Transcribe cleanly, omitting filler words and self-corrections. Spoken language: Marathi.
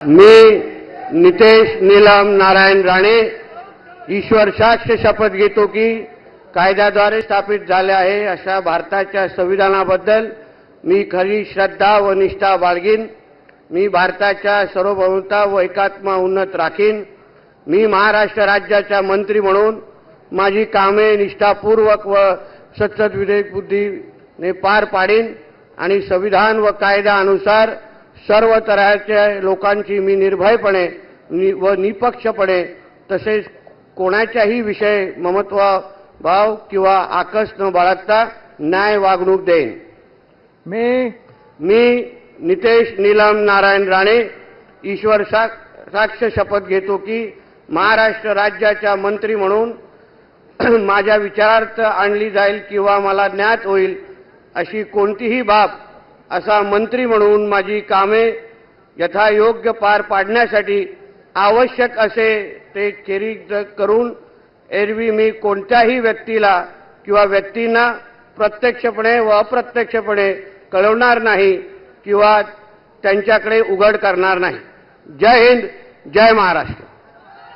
मी नितेश नीलम नारायण राणे ईश्वर साक्ष शपथ घेतो की कायद्याद्वारे स्थापित झाले आहे अशा भारताच्या संविधानाबद्दल मी खरी श्रद्धा व निष्ठा बाळगीन। मी भारताच्या सार्वभौमता व एकात्मता उन्नत राखीन। मी महाराष्ट्र राज्याचा मंत्री म्हणून माझी कामे निष्ठापूर्वक व सतत विवेक बुद्धीने पार पाडीन आणि संविधान व कायद्यानुसार सर्व तऱ्हेच्या लोकांची मी निर्भयपणे व निपक्षपणे तसेच कोणाच्याही विषय ममत्वभाव किंवा आकस न बाळगता न्याय वागणूक देईन। मी नितेश नीलम नारायण राणे ईश्वर साक्ष शपथ घेतो की महाराष्ट्र राज्याचा मंत्री म्हणून माझ्या विचारार्थ आणली जाईल किंवा मला ज्ञात होईल अशी कोणतीही बाब असा मंत्री म्हणून माझी कामे यथायोग्य पार पाडण्यासाठी आवश्यक असे ते खेरीज करून एरवी मी कोणत्याही व्यक्तीला किंवा व्यक्तींना प्रत्यक्षपणे व अप्रत्यक्षपणे कळवणार नाही किंवा त्यांच्याकडे उघड करणार नाही। जय हिंद, जय महाराष्ट्र।